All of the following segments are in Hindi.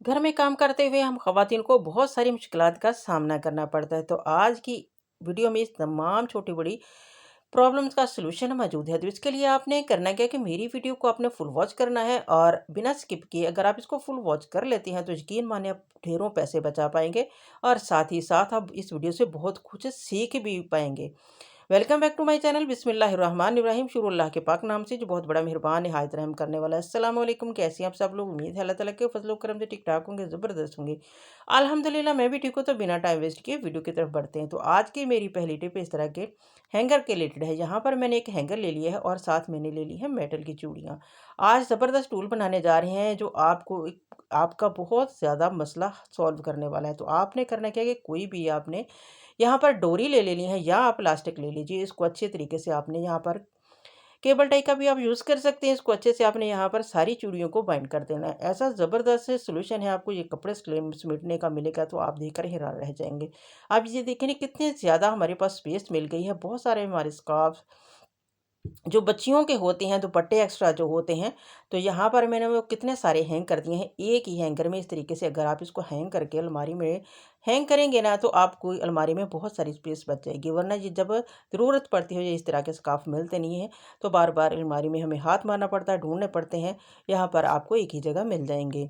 घर में काम करते हुए हम ख़वातीन को बहुत सारी मुश्किलात का सामना करना पड़ता है। तो आज की वीडियो में इस तमाम छोटी-बड़ी प्रॉब्लम्स का सॉल्यूशन मौजूद है। तो इसके लिए आपने करना क्या है कि मेरी वीडियो को आपने फुल वॉच करना है और बिना स्किप किए अगर आप इसको फुल वॉच कर लेते हैं तो यकीन मानिए आप ढेरों पैसे बचा पाएँगे और साथ ही साथ आप इस वीडियो से बहुत कुछ सीख भी पाएँगे। Welcome back to my channel बिस्मिल्लाहिर्रहमानिर्रहीम शुरू अल्लाह के पाक नाम से जो बहुत बड़ा मेहरबान निहायत रहम करने वाला है। अस्सलाम वालेकुम, कैसे हैं आप सब लोग? उम्मीद है अल्लाह ताला के फजल करम से ठीक ठाक होंगे, ज़बरदस्त होंगे। अल्हम्दुलिल्लाह मैं भी ठीक हूँ। तो बिना टाइम वेस्ट किए वीडियो की तरफ बढ़ते हैं। तो आज की मेरी पहली टिप इस तरह के हैंगर के रिलेटेड है। यहाँ पर मैंने एक हैंगर ले लिया है और साथ मैंने ले ली है मेटल की चूड़ियाँ। आज ज़बरदस्त टूल बनाने जा रहे हैं जो आपको आपका बहुत ज़्यादा मसला सॉल्व करने वाला है। तो आपने करना क्या है कि कोई भी आपने यहाँ पर डोरी ले लेनी है या आप प्लास्टिक ले लीजिए। इसको अच्छे तरीके से आपने यहाँ पर केबल टाई का भी आप यूज़ कर सकते हैं। इसको अच्छे से आपने यहाँ पर सारी चूड़ियों को बाइंड कर देना है। ऐसा ज़बरदस्त से सॉल्यूशन है, आपको ये कपड़े समेटने का मिलेगा तो आप देखकर हैरान रह जाएँगे। आप ये देखें ना कितने ज़्यादा हमारे पास स्पेस मिल गई है। बहुत सारे हमारे स्कार्फ जो बच्चियों के होते हैं, दुपट्टे एक्स्ट्रा जो होते हैं, तो यहाँ पर मैंने वो कितने सारे हैंग कर दिए हैं। एक ही हैंगर में इस तरीके से अगर आप इसको हैंग करके अलमारी में हैंग करेंगे ना, तो आपको अलमारी में बहुत सारी स्पेस बच जाएगी। वरना ये जब ज़रूरत पड़ती है, ये इस तरह के स्कार्फ मिलते नहीं हैं, तो बार-बार अलमारी में हमें हाथ मारना पड़ता है, ढूँढने पड़ते हैं। यहाँ पर आपको एक ही जगह मिल जाएँगे।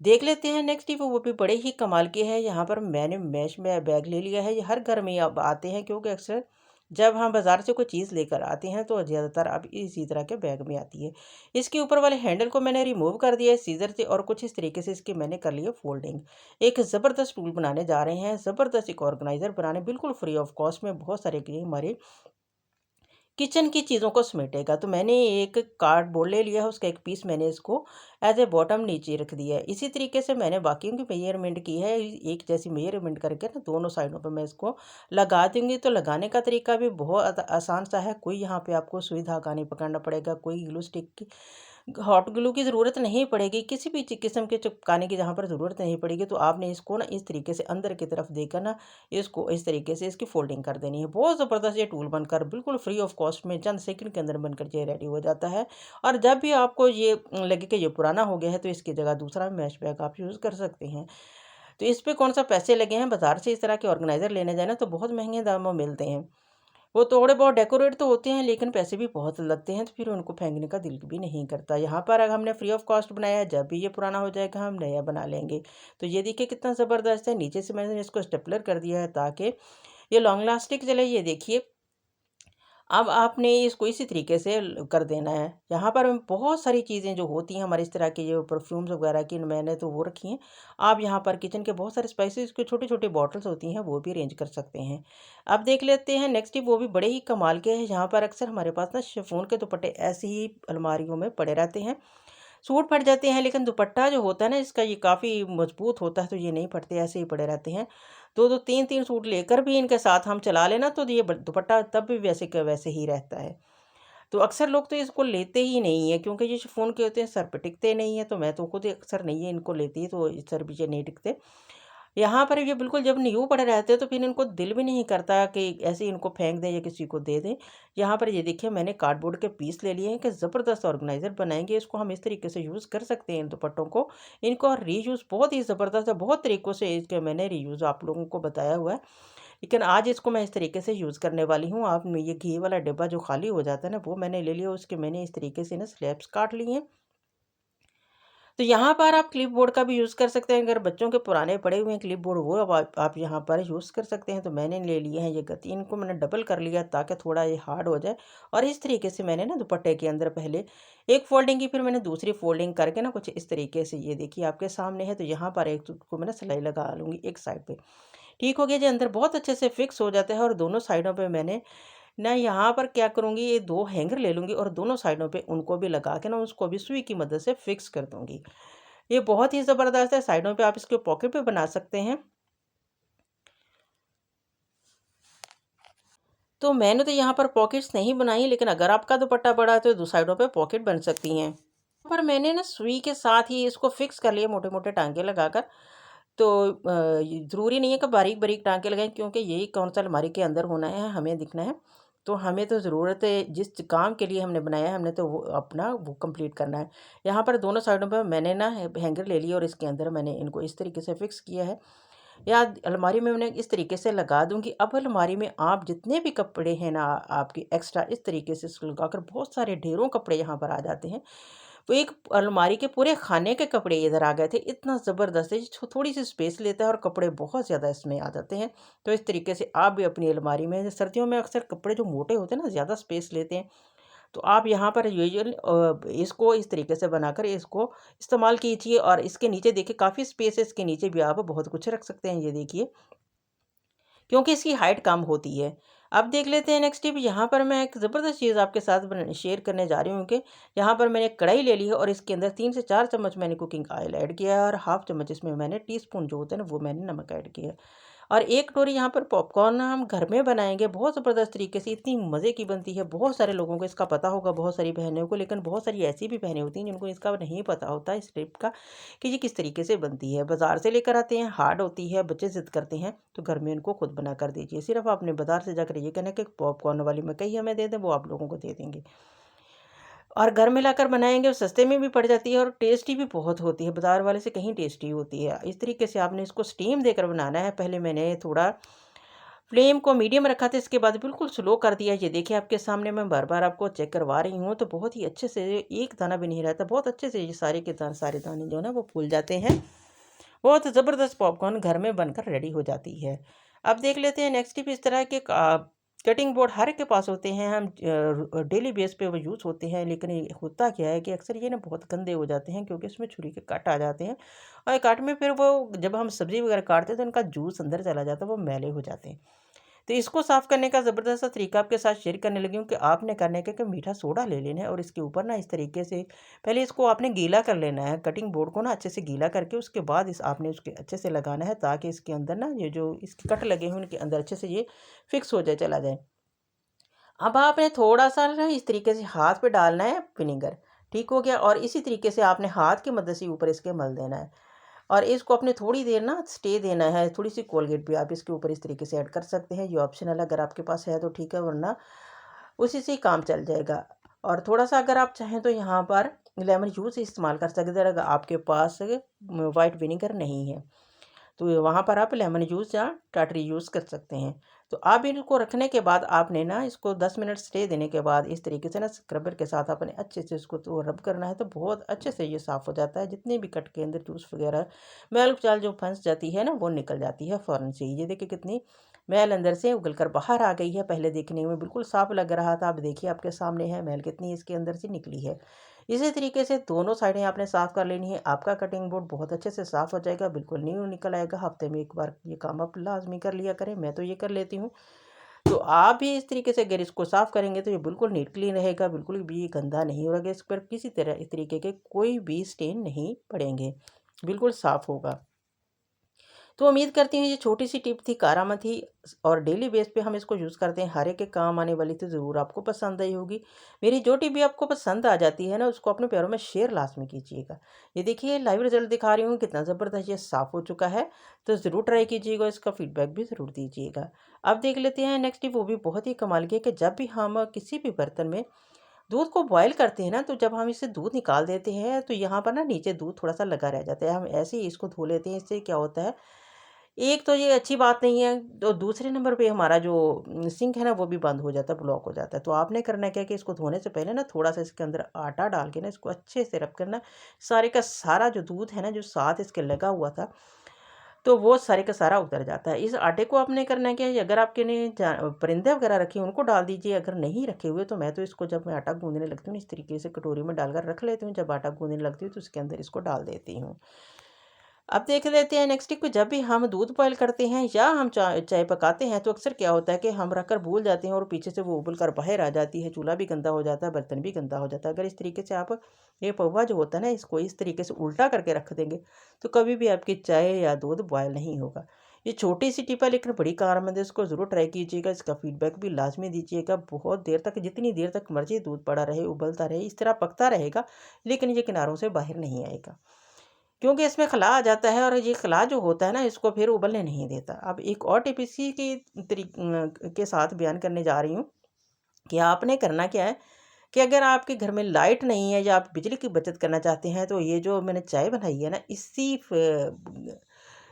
देख लेते हैं नेक्स्ट टिप, वो भी बड़े ही कमाल के हैं। यहाँ पर मैंने मैश में बैग ले लिया है। ये हर घर में अब आते हैं क्योंकि अक्सर जब हम बाज़ार से कोई चीज़ लेकर आते हैं तो ज़्यादातर अब इसी तरह के बैग में आती है। इसके ऊपर वाले हैंडल को मैंने रिमूव कर दिया है सीज़र से और कुछ इस तरीके से इसकी मैंने कर लिया फोल्डिंग। एक ज़बरदस्त टूल बनाने जा रहे हैं, ज़बरदस्त एक ऑर्गेनाइज़र बनाने बिल्कुल फ्री ऑफ कॉस्ट में बहुत सारे के हमारे किचन की चीज़ों को समेटेगा। तो मैंने एक कार्डबोर्ड ले लिया है, उसका एक पीस मैंने इसको एज ए बॉटम नीचे रख दिया है। इसी तरीके से मैंने बाकियों की मेजरमेंट की है, एक जैसी मेजरमेंट करके ना दोनों साइडों पे मैं इसको लगा दूंगी। तो लगाने का तरीका भी बहुत आसान सा है। कोई यहाँ पे आपको सुई धागा नहीं पकड़ना पड़ेगा, कोई ग्लू स्टिक की हॉट ग्लू की ज़रूरत नहीं पड़ेगी, किसी भी किस्म के चिपकाने की जहाँ पर ज़रूरत नहीं पड़ेगी। तो आपने इसको ना इस तरीके से अंदर की तरफ देकर ना इसको इस तरीके से इसकी फोल्डिंग कर देनी है। बहुत ज़बरदस्त ये टूल बनकर बिल्कुल फ्री ऑफ कॉस्ट में चंद सेकंड के अंदर बनकर ये रेडी हो जाता है। और जब भी आपको ये लगे कि ये पुराना हो गया है तो इसकी जगह दूसरा मैश बैग आप यूज़ कर सकते हैं। तो इस पे कौन सा पैसे लगे हैं, बाजार से इस तरह के ऑर्गेनाइज़र लेने जाए ना तो बहुत महंगे दामों में मिलते हैं। वो थोड़े बहुत डेकोरेट तो होते हैं लेकिन पैसे भी बहुत लगते हैं, तो फिर उनको फेंकने का दिल भी नहीं करता। यहाँ पर अगर हमने फ्री ऑफ कॉस्ट बनाया है, जब भी ये पुराना हो जाएगा हम नया बना लेंगे। तो ये देखिए कितना ज़बरदस्त है। नीचे से मैंने इसको स्टेपलर कर दिया है ताकि ये लॉन्ग लास्टिक चले। ये देखिए अब आपने इसको इसी तरीके से कर देना है। यहाँ पर बहुत सारी चीज़ें जो होती हैं हमारे इस तरह की जो परफ्यूम्स वगैरह की मैंने तो वो रखी हैं। आप यहाँ पर किचन के बहुत सारे स्पाइसेस की छोटी-छोटी बॉटल्स होती हैं वो भी अरेंज कर सकते हैं। अब देख लेते हैं नेक्स्ट टिप, वो भी बड़े ही कमाल के हैं। यहाँ पर अक्सर हमारे पास ना शिफॉन के दुपट्टे ऐसे ही अलमारियों में पड़े रहते हैं। सूट फट जाते हैं लेकिन दुपट्टा जो होता है ना इसका ये काफ़ी मजबूत होता है, तो ये नहीं फटते, ऐसे ही पड़े रहते हैं। 2-2 3-3 सूट लेकर भी इनके साथ हम चला लें ना तो ये दुपट्टा तब भी वैसे का वैसे ही रहता है। तो अक्सर लोग तो इसको लेते ही नहीं है क्योंकि ये शिफॉन के होते हैं, सर पे टिकते नहीं है। तो मैं तो खुद ही अक्सर नहीं है इनको लेती, तो सर पे ये नहीं टिकते। यहाँ पर ये बिल्कुल जब न्यू पड़े रहते हैं तो फिर इनको दिल भी नहीं करता कि ऐसे ही इनको फेंक दें या किसी को दे दें। यहाँ पर ये देखिए मैंने कार्डबोर्ड के पीस ले लिए हैं कि ज़बरदस्त ऑर्गेनाइज़र बनाएंगे। इसको हम इस तरीके से यूज़ कर सकते हैं इन दुपट्टों को। इनको रीयूज़ बहुत ही ज़बरदस्त है, बहुत तरीक़ों से इसके मैंने रीयूज़ आप लोगों को बताया हुआ है। लेकिन आज इसको मैं इस तरीके से यूज़ करने वाली हूँ। आप ये घी वाला डिब्बा जो खाली हो जाता है ना वो मैंने ले लिया, उसके मैंने इस तरीके से ना स्लैब्स काट लिए हैं। तो यहाँ पर आप क्लिपबोर्ड का भी यूज़ कर सकते हैं। अगर बच्चों के पुराने पड़े हुए हैं क्लिपबोर्ड वो अब आप यहाँ पर यूज़ कर सकते हैं। तो मैंने ले लिए हैं ये गति, इनको मैंने डबल कर लिया ताकि थोड़ा ये हार्ड हो जाए। और इस तरीके से मैंने ना दुपट्टे के अंदर पहले एक फोल्डिंग की, फिर मैंने दूसरी फोल्डिंग करके ना कुछ इस तरीके से ये देखिए आपके सामने है। तो यहाँ पर एक को मैं ना सिलाई लगा लूँगी एक साइड पे। ठीक हो गया जी, अंदर बहुत अच्छे से फिक्स हो जाता है। और दोनों साइडों पे मैंने ना यहाँ पर क्या करूँगी, ये 2 हैंगर ले लूँगी और दोनों साइडों पे उनको भी लगा के ना उसको भी सुई की मदद से फिक्स कर दूँगी। ये बहुत ही ज़बरदस्त है। साइडों पे आप इसके पॉकेट भी बना सकते हैं। तो मैंने तो यहाँ पर पॉकेट्स नहीं बनाई, लेकिन अगर आपका दुपट्टा बड़ा है तो दो साइडों पे पॉकेट बन सकती हैं। पर मैंने ना सुई के साथ ही इसको फिक्स कर लिया मोटे-मोटे टाँके लगाकर। तो ज़रूरी नहीं है कि बारीक-बारीक टाँके लगाएँ क्योंकि यही कौन-सा अलमारी के अंदर होना है, हमें दिखना है। तो हमें तो ज़रूरत है, जिस काम के लिए हमने बनाया है हमने तो वो अपना वो कंप्लीट करना है। यहाँ पर दोनों साइडों पर मैंने ना हैंगर ले लिया और इसके अंदर मैंने इनको इस तरीके से फिक्स किया है। या अलमारी में मैंने इस तरीके से लगा दूँगी। अब अलमारी में आप जितने भी कपड़े हैं ना आपके एक्स्ट्रा इस तरीके से इसको लगाकर बहुत सारे ढेरों कपड़े यहाँ पर आ जाते हैं। वो एक अलमारी के पूरे खाने के कपड़े इधर आ गए थे। इतना ज़बरदस्त है, थोड़ी-सी स्पेस लेता है और कपड़े बहुत ज़्यादा इसमें आ जाते हैं। तो इस तरीके से आप भी अपनी अलमारी में सर्दियों में अक्सर कपड़े जो मोटे होते हैं ना ज़्यादा स्पेस लेते हैं। तो आप यहाँ पर यूजुअली इसको इस तरीके से बनाकर इसको इस्तेमाल कीजिए और इसके नीचे देखिए काफ़ी स्पेस है, इसके नीचे भी आप बहुत कुछ रख सकते हैं, ये देखिए, क्योंकि इसकी हाइट कम होती है। अब देख लेते हैं नेक्स्ट टिप। यहाँ पर मैं एक ज़बरदस्त चीज़ आपके साथ शेयर करने जा रही हूँ कि यहाँ पर मैंने कढ़ाई ले ली है और इसके अंदर 3 से 4 चम्मच मैंने कुकिंग ऑयल ऐड किया है और हाफ़ चम्मच इसमें मैंने टीस्पून जो होता है ना वो मैंने नमक ऐड किया है। और 1 कटोरी यहाँ पर पॉपकॉर्न हम घर में बनाएँगे, बहुत ज़बरदस्त तरीके से, इतनी मज़े की बनती है। बहुत सारे लोगों को इसका पता होगा, बहुत सारी बहनों को, लेकिन बहुत सारी ऐसी भी बहनें होती हैं जिनको इसका नहीं पता होता इस टिप का कि ये किस तरीके से बनती है। बाज़ार से लेकर आते हैं, हार्ड होती है, बच्चे ज़िद करते हैं, तो घर में इनको खुद बना कर दीजिए। सिर्फ़ आपने बाज़ार से जाकर ये कहना है कि पॉपकॉर्न वाली मकई हमें दे दें, वो आप लोगों को दे देंगे। और घर में लाकर बनाएँगे और सस्ते में भी पड़ जाती है और टेस्टी भी बहुत होती है, बाज़ार वाले से कहीं टेस्टी होती है। इस तरीके से आपने इसको स्टीम देकर बनाना है। पहले मैंने थोड़ा फ्लेम को मीडियम रखा था, इसके बाद बिल्कुल स्लो कर दिया। ये देखिए आपके सामने मैं बार-बार आपको चेक करवा रही हूँ, तो बहुत ही अच्छे से एक दाना भी नहीं रहता, बहुत अच्छे से ये सारे के सारे दाने जो है ना वो फूल जाते हैं। बहुत ज़बरदस्त पॉपकॉर्न घर में बनकर रेडी हो जाती है। अब देख लेते हैं नेक्स्ट टिप। इस तरह के कटिंग बोर्ड हर एक के पास होते हैं, हम डेली बेस पे वो यूज़ होते हैं, लेकिन ये होता क्या है कि अक्सर ये ना बहुत गंदे हो जाते हैं क्योंकि इसमें छुरी के कट आ जाते हैं और कट में फिर वो जब हम सब्ज़ी वगैरह काटते हैं तो इनका जूस अंदर चला जाता है, वो मैले हो जाते हैं। तो इसको साफ़ करने का ज़बरदस्त सा तरीका आपके साथ शेयर करने लगी हूँ कि आपने करने क्या कि मीठा सोडा ले लेना है और इसके ऊपर ना इस तरीके से पहले इसको आपने गीला कर लेना है, कटिंग बोर्ड को ना अच्छे से गीला करके उसके बाद इस आपने उसके अच्छे से लगाना है ताकि इसके अंदर ना ये जो इसके कट लगे हैं उनके अंदर अच्छे से ये फिक्स हो जाए, चला जाए। अब आपने थोड़ा-सा ना इस तरीके से हाथ पे डालना है विनेगर, ठीक हो गया? और इसी तरीके से आपने हाथ की मदद से ऊपर इसके मल देना है और इसको अपने थोड़ी देर ना स्टे देना है। थोड़ी-सी कोलगेट भी आप इसके ऊपर इस तरीके से ऐड कर सकते हैं, ये ऑप्शनल है, अगर आपके पास है तो ठीक है, वरना उसी से ही काम चल जाएगा। और थोड़ा-सा अगर आप चाहें तो यहाँ पर लेमन जूस इस्तेमाल कर सकते हैं अगर आपके पास व्हाइट विनेगर नहीं है। तो वहाँ पर आप लेमन जूस या टाटरी यूज़ कर सकते हैं। तो आप इनको रखने के बाद आपने ना इसको 10 मिनट स्टे देने के बाद इस तरीके से ना स्क्रबर के साथ आपने अच्छे से इसको तो रब करना है, तो बहुत अच्छे से ये साफ़ हो जाता है। जितने भी कट के अंदर जूस वगैरह मैल-कुचाल जो फँस जाती है ना वो निकल जाती है फ़ौरन से ही। ये देखिए कितनी मैल अंदर से उगल कर बाहर आ गई है। पहले देखने में बिल्कुल साफ़ लग रहा था, अब देखिए आपके सामने है मैल कितनी इसके अंदर से निकली है। इसी तरीके से दोनों साइडें आपने साफ़ कर लेनी है। आपका कटिंग बोर्ड बहुत अच्छे से साफ़ हो जाएगा, बिल्कुल न्यू निकल आएगा। हफ़्ते में 1 बार ये काम आप लाज़मी कर लिया करें, मैं तो ये कर लेती हूँ। तो आप भी इस तरीके से अगर इसको साफ़ करेंगे तो ये बिल्कुल नीट क्लीन रहेगा, बिल्कुल भी ये गंदा नहीं होगा, इस पर किसी तरह इस तरीके के कोई भी स्टेन नहीं पड़ेंगे, बिल्कुल साफ़ होगा। तो उम्मीद करती हूँ ये छोटी-सी टिप थी, कारामत थी और डेली बेस पे हम इसको यूज़ करते हैं, हर एक के काम आने वाली, तो ज़रूर आपको पसंद आई होगी। मेरी जो टिप भी आपको पसंद आ जाती है ना, उसको अपने प्यारों में शेयर लाज़मी कीजिएगा। ये देखिए लाइव रिज़ल्ट दिखा रही हूँ, कितना ज़बरदस्त ये साफ़ हो चुका है, तो ज़रूर ट्राई कीजिएगा, इसका फ़ीडबैक भी ज़रूर दीजिएगा। अब देख लेते हैं नेक्स्ट टिप, वो भी बहुत ही कमाल की है कि जब भी हम किसी भी बर्तन में दूध को बॉयल करते हैं ना, तो जब हम इससे दूध निकाल देते हैं, तो यहाँ पर ना नीचे दूध थोड़ा-सा लगा रह जाता है। हम ऐसे ही इसको धो लेते हैं, इससे क्या होता है, एक तो ये अच्छी बात नहीं है, तो दूसरे नंबर पे हमारा जो सिंक है ना वो भी बंद हो जाता है, ब्लॉक हो जाता है। तो आपने करना क्या है कि इसको धोने से पहले ना थोड़ा-सा इसके अंदर आटा डाल के ना इसको अच्छे से रब करना। सारे का सारा जो दूध है ना जो साथ इसके लगा हुआ था, तो वो सारे का सारा उतर जाता है। इस आटे को आपने करना क्या है, अगर आपके ने परिंदे वगैरह रखे हैं उनको डाल दीजिए, अगर नहीं रखे हुए तो मैं तो इसको जब मैं आटा गूँदने लगती हूँ इस तरीके से कटोरी में डालकर रख लेती हूँ। जब आटा गूँदने लगती हूँ तो उसके अंदर इसको डाल देती हूँ। अब देख लेते हैं नेक्स्ट टिप को। जब भी हम दूध बॉयल करते हैं या हम चाय चाय पकाते हैं तो अक्सर क्या होता है कि हम रखकर भूल जाते हैं और पीछे से वो उबल कर बाहर आ जाती है, चूल्हा भी गंदा हो जाता है, बर्तन भी गंदा हो जाता है। अगर इस तरीके से आप ये पौवा जो होता है ना इसको इस तरीके से उल्टा करके रख देंगे तो कभी भी आपकी चाय या दूध बॉयल नहीं होगा। ये छोटी सी टिप है लेकिन बड़ी कारआमद है, इसको ज़रूर ट्राई कीजिएगा, इसका फीडबैक भी लाजमी दीजिएगा। बहुत देर तक, जितनी देर तक मर्जी दूध पड़ा रहे, उबलता रहे, इस तरह पकता रहेगा, लेकिन ये किनारों से बाहर नहीं आएगा क्योंकि इसमें खला आ जाता है और ये खला जो होता है ना इसको फिर उबलने नहीं देता। अब एक और टिप इसी के के साथ बयान करने जा रही हूँ कि आपने करना क्या है कि अगर आपके घर में लाइट नहीं है या आप बिजली की बचत करना चाहते हैं, तो ये जो मैंने चाय बनाई है ना, इसी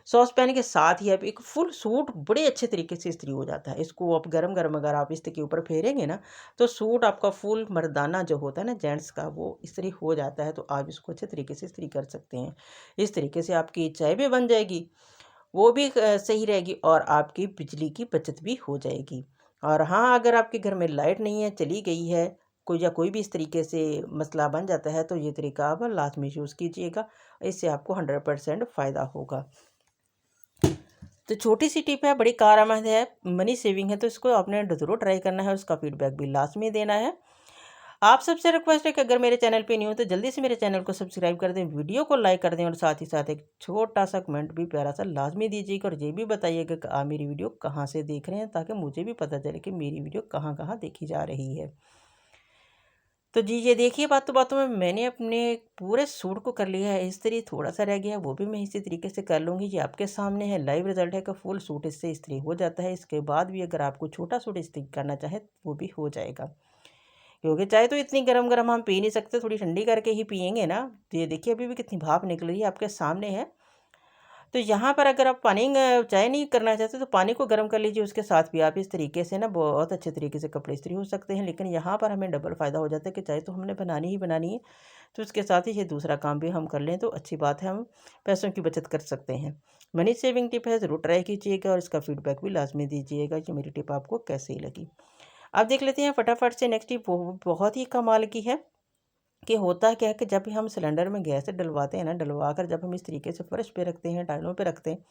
सॉस पैन के साथ ही आप एक फुल सूट बड़े अच्छे तरीके से इस्त्री हो जाता है। इसको आप गरम गरम अगर आप इसके ऊपर फेरेंगे ना, तो सूट आपका फुल मर्दाना जो होता है ना जेंट्स का, वो इस्त्री हो जाता है। तो आप इसको अच्छे तरीके से इस्त्री कर सकते हैं। इस तरीके से आपकी चाय भी बन जाएगी, वो भी सही रहेगी, और आपकी बिजली की बचत भी हो जाएगी। और हाँ, अगर आपके घर में लाइट नहीं है, चली गई है, कोई या कोई भी इस तरीके से मसला बन जाता है, तो ये तरीका आप लाज़मी यूज़ कीजिएगा। इससे आपको 100% फ़ायदा होगा। तो छोटी सी टिप है, बड़ी कारआमद है, मनी सेविंग है, तो इसको आपने ज़रूर ट्राई करना है, उसका फीडबैक भी लाज़मी देना है। आप सबसे रिक्वेस्ट है कि अगर मेरे चैनल पे न्यू हो तो जल्दी से मेरे चैनल को सब्सक्राइब कर दें, वीडियो को लाइक कर दें, और साथ ही साथ एक छोटा सा कमेंट भी प्यारा सा लाजमी दीजिएगा, और ये भी बताइएगा कि आप मेरी वीडियो कहाँ से देख रहे हैं, ताकि मुझे भी पता चले कि मेरी वीडियो कहाँ कहाँ देखी जा रही है। तो जी, ये देखिए, बातों बातों में मैंने अपने पूरे सूट को कर लिया है इस्त्री। थोड़ा सा रह गया, वो भी मैं इसी तरीके से कर लूँगी। ये आपके सामने है, लाइव रिजल्ट है कि फुल सूट इससे इस्त्री हो जाता है। इसके बाद भी अगर आपको छोटा सूट इस्त्री करना चाहे, वो भी हो जाएगा, क्योंकि चाय तो इतनी गरम-गरम हम पी नहीं सकते, थोड़ी ठंडी करके ही पिएँगे ना। तो ये देखिए, अभी भी कितनी भाप निकल रही है, आपके सामने है। तो यहाँ पर अगर आप चाय नहीं करना चाहते, तो पानी को गर्म कर लीजिए, उसके साथ भी आप इस तरीके से ना बहुत अच्छे तरीके से कपड़े इस्त्री हो सकते हैं। लेकिन यहाँ पर हमें डबल फ़ायदा हो जाता है कि चाय तो हमने बनानी ही बनानी है, तो उसके साथ ही ये दूसरा काम भी हम कर लें, तो अच्छी बात है, हम पैसों की बचत कर सकते हैं। मनी सेविंग टिप है, ज़रूर ट्राई कीजिएगा, और इसका फीडबैक भी लाज़मी दीजिएगा कि मेरी टिप आपको कैसी लगी। अब देख लेते हैं फटाफट से नेक्स्ट टिप, वो बहुत ही कमाल की है। कि होता क्या है कि जब भी हम सिलेंडर में गैस डलवाते हैं ना, डलवा कर जब हम इस तरीके से फर्श पे रखते हैं, टाइलों पे रखते हैं,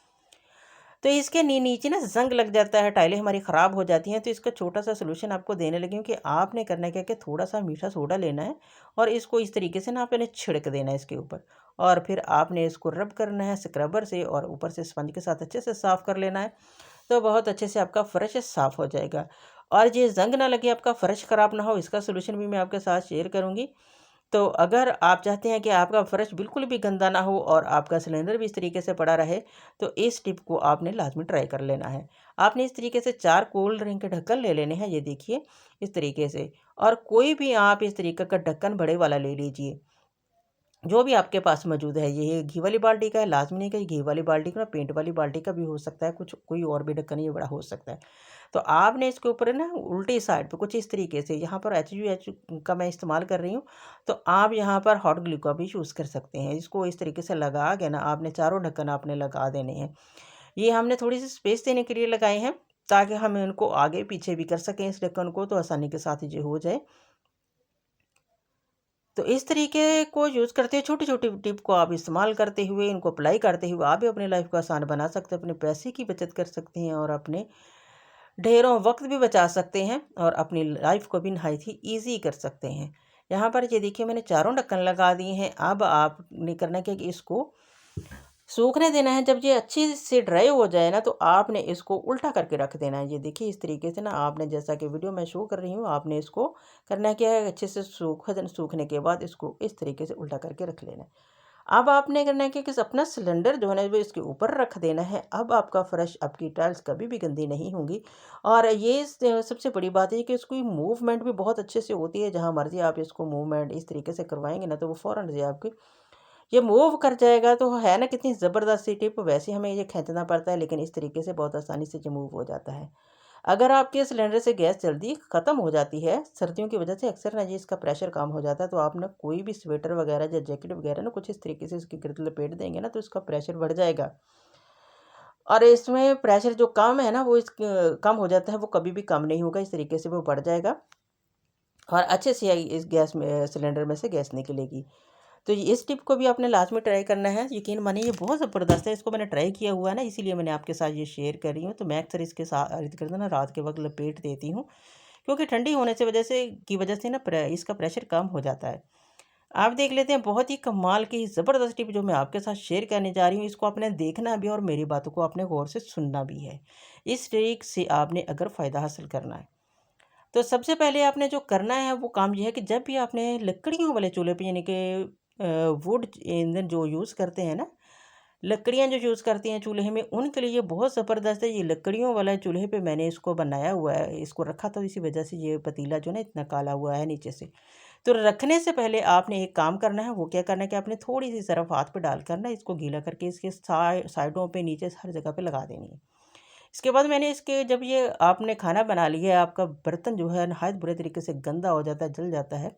तो इसके नीचे ना जंग लग जाता है, टाइलें हमारी ख़राब हो जाती हैं। तो इसका छोटा सा सोल्यूशन आपको देने लगी हूँ कि आपने करना क्या है कि थोड़ा सा मीठा सोडा लेना है, और इसको इस तरीके से ना आपने छिड़क देना है इसके ऊपर, और फिर आपने इसको रब करना है स्क्रबर से, और ऊपर से स्पंज के साथ अच्छे से साफ़ कर लेना है। तो बहुत अच्छे से आपका फ़र्श साफ़ हो जाएगा, और ये जंग ना लगे, आपका फ़र्श ख़राब ना हो, इसका सोल्यूशन भी मैं आपके साथ शेयर करूँगी। तो अगर आप चाहते हैं कि आपका फ़र्श बिल्कुल भी गंदा ना हो, और आपका सिलेंडर भी इस तरीके से पड़ा रहे, तो इस टिप को आपने लाज़मी ट्राई कर लेना है। आपने इस तरीके से 4 कोल्ड ड्रिंक के ढक्कन ले लेने हैं, ये देखिए इस तरीके से, और कोई भी आप इस तरीके का ढक्कन बड़े वाला ले लीजिए, जो भी आपके पास मौजूद है। ये घी वाली बाल्टी का है, लाज़मी नहीं कि घी वाली बाल्टी का, पेंट वाली बाल्टी का भी हो सकता है, कुछ कोई और भी ढक्कन ये बड़ा हो सकता है। तो आपने इसके ऊपर ना उल्टी साइड पे कुछ इस तरीके से, यहाँ पर HUH का मैं इस्तेमाल कर रही हूँ, तो आप यहाँ पर हॉट ग्लू का भी यूज़ कर सकते हैं। इसको इस तरीके से लगा के ना आपने चारों ढक्कन आपने लगा देने हैं। ये हमने थोड़ी सी स्पेस देने के लिए लगाए हैं, ताकि हम इनको आगे पीछे भी कर सकें इस ढक्कन को, तो आसानी के साथ ये हो जाए। तो इस तरीके को यूज़ करते हुए, छोटी-छोटी टिप को आप इस्तेमाल करते हुए, इनको अप्लाई करते हुए, आप भी अपनी लाइफ़ को आसान बना सकते हैं, अपने पैसे की बचत कर सकते हैं, और अपने ढेरों वक़्त भी बचा सकते हैं, और अपनी लाइफ़ को भी नहायत ही ईज़ी कर सकते हैं। यहाँ पर ये देखिए, मैंने चारों ढक्कन लगा दिए हैं। अब आपने करना क्या है कि इसको सूखने देना है। जब ये अच्छी से ड्राई हो जाए ना, तो आपने इसको उल्टा करके रख देना है। ये देखिए इस तरीके से ना, आपने जैसा कि वीडियो में शो कर रही हूँ, आपने इसको करना क्या है, अच्छे से सूखने के बाद इसको इस तरीके से उल्टा करके रख लेना है। अब आपने करना है कि अपना सिलेंडर जो है ना, वो इसके ऊपर रख देना है। अब आपका फ़र्श, आपकी टाइल्स कभी भी गंदी नहीं होंगी, और ये सबसे बड़ी बात है कि इसकी मूवमेंट भी बहुत अच्छे से होती है। जहाँ मर्ज़ी आप इसको मूवमेंट इस तरीके से करवाएँगे ना, तो वो फ़ौरन से आपकी ये मूव कर जाएगा। तो है ना कितनी ज़बरदस्त सी टिप। वैसे हमें ये खींचना पड़ता है, लेकिन इस तरीके से बहुत आसानी से ये मूव हो जाता है। अगर आपके सिलेंडर से गैस जल्दी ख़त्म हो जाती है, सर्दियों की वजह से अक्सर ना ये इसका प्रेशर कम हो जाता है, तो आप ना कोई भी स्वेटर वगैरह या जैकेट वगैरह ना कुछ इस तरीके से इसकी गिर्द लपेट देंगे ना, तो इसका प्रेशर बढ़ जाएगा। और इसमें प्रेशर जो कम है ना, वो कम हो जाता है, वो कभी भी कम नहीं होगा, इस तरीके से वो बढ़ जाएगा, और अच्छे से इस गैस में सिलेंडर में से गैस निकलेगी। तो इस टिप को भी आपने लास्ट में ट्राई करना है। यकीन मानिए, ये बहुत ज़बरदस्त है। इसको मैंने ट्राई किया हुआ है ना, इसीलिए मैंने आपके साथ ये शेयर कर रही हूँ। तो मैं अक्सर इसके साथ इर्द गिर्द ना रात के वक्त लपेट देती हूँ, क्योंकि ठंडी होने की वजह से ना इसका प्रेशर कम हो जाता है। आप देख लेते हैं, बहुत ही कमाल की ज़बरदस्त टिप जो मैं आपके साथ शेयर करने जा रही हूँ। इसको आपने देखना भी, और मेरी बातों को आपने गौर से सुनना भी है। इस ट्रिक से आपने अगर फ़ायदा हासिल करना है, तो सबसे पहले आपने जो करना है वो काम ये है कि जब भी आपने लकड़ियों वाले चूल्हे पे, यानी कि वुड ईंधन जो यूज़ करते हैं ना, लकड़ियाँ जो यूज़ करती हैं चूल्हे में, उनके लिए ये बहुत ज़बरदस्त है। ये लकड़ियों वाला चूल्हे पे मैंने इसको बनाया हुआ है, इसको रखा था, इसी वजह से ये पतीला जो है ना इतना काला हुआ है नीचे से। तो रखने से पहले आपने एक काम करना है, वो क्या करना है कि आपने थोड़ी-सी सरफ़ हाथ पे डालकर ना इसको गीला करके इसके साइडों पे, नीचे हर जगह पे लगा देनी है। इसके बाद मैंने इसके जब ये आपने खाना बना लिया है, आपका बर्तन जो है नहायत बुरे तरीके से गंदा हो जाता है, जल जाता है,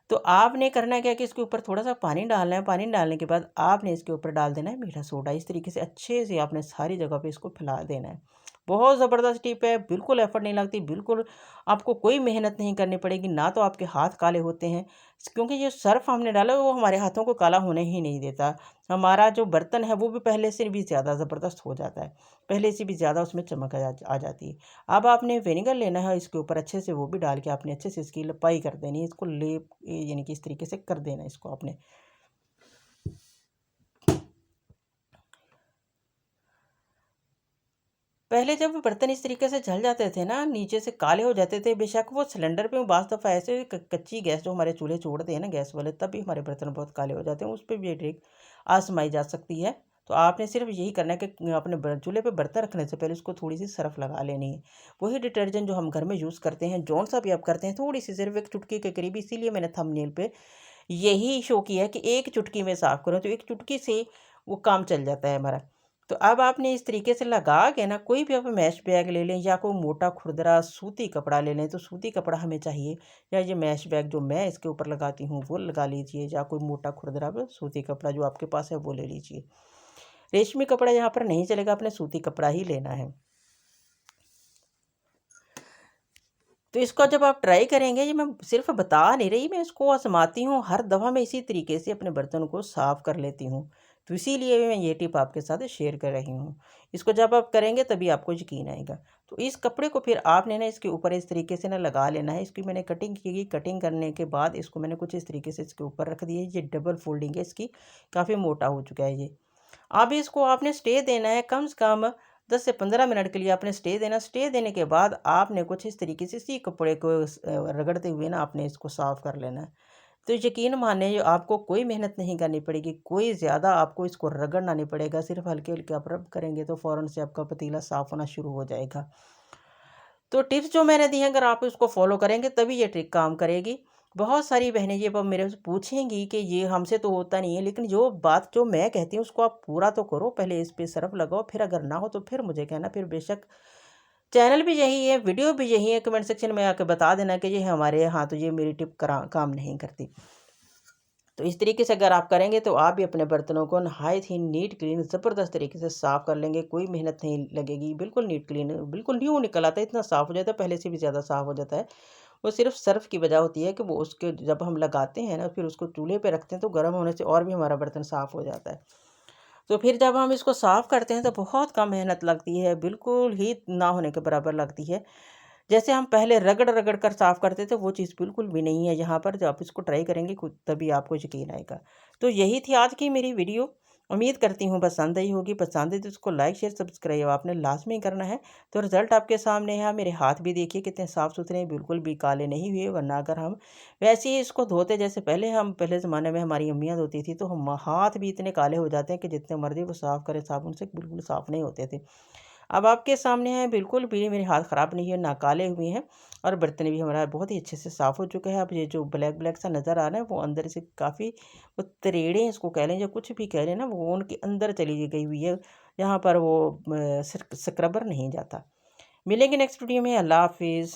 तो आपने करना क्या है कि इसके ऊपर थोड़ा-सा पानी डालना है। पानी डालने के बाद आपने इसके ऊपर डाल देना है मीठा सोडा। इस तरीके से अच्छे से आपने सारी जगह पे इसको फैला देना है। बहुत ज़बरदस्त टिप है, बिल्कुल एफ़र्ट नहीं लगती, बिल्कुल आपको कोई मेहनत नहीं करनी पड़ेगी, ना तो आपके हाथ काले होते हैं, क्योंकि जो सर्फ़ हमने डाला है वो हमारे हाथों को काला होने ही नहीं देता। हमारा जो बर्तन है वो भी पहले से भी ज़्यादा ज़बरदस्त हो जाता है, पहले से भी ज़्यादा उसमें चमक आ जाती है। अब आपने विनेगर लेना है, इसके ऊपर अच्छे से वो भी डाल के आपने अच्छे से इसकी लिपाई कर देनी है, इसको लेप यानी कि इस तरीके से कर देना है इसको आपने। पहले जब बर्तन इस तरीके से जल जाते थे ना, नीचे से काले हो जाते थे, बेशक वो सिलेंडर पे बाज़ दफ़ा ऐसे कच्ची गैस जो हमारे चूल्हे छोड़ते हैं ना गैस वाले, तब भी हमारे बर्तन बहुत काले हो जाते हैं, उस पे भी ये ट्रिक आज़माई जा सकती है। तो आपने सिर्फ़ यही करना है कि अपने चूल्हे पे बर्तन रखने से पहले उसको थोड़ी-सी सरफ़ लगा लेनी है। वही डिटर्जेंट जो हम घर में यूज़ करते हैं, जौन-सा भी आप करते हैं, थोड़ी-सी सिर्फ़ एक चुटकी के करीब, इसीलिए मैंने थंबनेल पे यही शो किया है कि एक चुटकी में साफ़ करो, तो एक चुटकी से वो काम चल जाता है हमारा। तो अब आपने इस तरीके से लगा के ना, कोई भी आप मैश बैग ले लें या कोई मोटा खुरदरा सूती कपड़ा ले लें, तो सूती कपड़ा हमें चाहिए, या ये मैश बैग जो मैं इसके ऊपर लगाती हूँ वो लगा लीजिए, या कोई मोटा खुरदरा सूती कपड़ा जो आपके पास है वो ले लीजिए। रेशमी कपड़ा यहाँ पर नहीं चलेगा, आपने सूती कपड़ा ही लेना है। तो इसको जब आप ट्राई करेंगे, ये मैं सिर्फ़ बता नहीं रही, मैं इसको आज़माती हूँ, हर दफ़ा मैं इसी तरीके से अपने बर्तन को साफ़ कर लेती हूँ। तो इसीलिए मैं ये टिप आपके साथ शेयर कर रही हूँ। इसको जब आप करेंगे तभी आपको यकीन आएगा। तो इस कपड़े को फिर आपने ना इसके ऊपर इस तरीके से ना लगा लेना है। इसकी मैंने कटिंग की, कटिंग करने के बाद इसको मैंने कुछ इस तरीके से इसके ऊपर रख दिया है। ये डबल फ़ोल्डिंग है इसकी, काफ़ी मोटा हो चुका है ये। अब इसको आपने स्टे देना है, कम से कम 10 से 15 मिनट के लिए आपने स्टे देना। स्टे देने के बाद आपने कुछ इस तरीके से इसी कपड़े को रगड़ते हुए ना आपने इसको साफ़ कर लेना है। तो यकीन मानिए, ये आपको कोई मेहनत नहीं करनी पड़ेगी, कोई ज़्यादा आपको इसको रगड़ना नहीं पड़ेगा, सिर्फ़ हल्के-हल्के आप रब करेंगे तो फ़ौरन से आपका पतीला साफ़ होना शुरू हो जाएगा। तो टिप्स जो मैंने दी हैं, अगर आप इसको फ़ॉलो करेंगे तभी ये ट्रिक काम करेगी। बहुत सारी बहनें ये अब मेरे से पूछेंगी कि ये हमसे तो होता नहीं है, लेकिन जो बात जो मैं कहती हूँ उसको आप पूरा तो करो। पहले इस पे सरफ़ लगाओ, फिर अगर ना हो तो फिर मुझे कहना, फिर बेशक चैनल भी यही है, वीडियो भी यही है, कमेंट सेक्शन में आके बता देना कि ये हमारे यहाँ तो ये मेरी टिप काम नहीं करती। तो इस तरीके से अगर आप करेंगे तो आप भी अपने बर्तनों को नहायत ही नीट क्लीन ज़बरदस्त तरीके से साफ़ कर लेंगे। कोई मेहनत नहीं लगेगी, बिल्कुल नीट क्लीन, बिल्कुल न्यू निकल आता है, इतना साफ़ हो जाता है, पहले से भी ज़्यादा साफ़ हो जाता है। वो सिर्फ़ सर्फ़ की वजह होती है कि वो उसके जब हम लगाते हैं ना, फिर उसको चूल्हे पे रखते हैं तो गर्म होने से और भी हमारा बर्तन साफ़ हो जाता है। तो फिर जब हम इसको साफ़ करते हैं तो बहुत कम मेहनत लगती है, बिल्कुल ही ना होने के बराबर लगती है। जैसे हम पहले रगड़-रगड़ कर साफ़ करते थे, वो चीज़ बिल्कुल भी नहीं है यहाँ पर। जब आप इसको ट्राई करेंगे खुद, तभी आपको यकीन आएगा। तो यही थी आज की मेरी वीडियो। उम्मीद करती हूँ पसंद आई होगी। पसंद है तो इसको लाइक, शेयर, सब्सक्राइब आपने लाज़मी करना है। तो रिज़ल्ट आपके सामने है। मेरे हाथ भी देखिए कितने साफ़-सुथरे हैं, बिल्कुल भी काले नहीं हुए। वरना अगर हम वैसे ही इसको धोते, जैसे पहले ज़माने में हमारी अम्मियाँ धोती थी, तो हम हाथ भी इतने काले हो जाते हैं कि जितने मर्ज़ी वो साफ़ करें साबुन से, बिल्कुल साफ़ नहीं होते थे। अब आपके सामने है, बिल्कुल भी मेरे हाथ ख़राब नहीं है, ना काले हुए हैं, और बर्तन भी हमारा बहुत ही अच्छे से साफ़ हो चुका है। अब ये जो ब्लैक ब्लैक सा नज़र आ रहा है, वो अंदर से काफ़ी वो तरेड़ें इसको कह लें या कुछ भी कह लें ना, वो उनके अंदर चली गई हुई है, जहाँ पर वो स्क्रबर नहीं जाता। मिलेंगे नेक्स्ट वीडियो में। अल्लाह हाफ़िज़।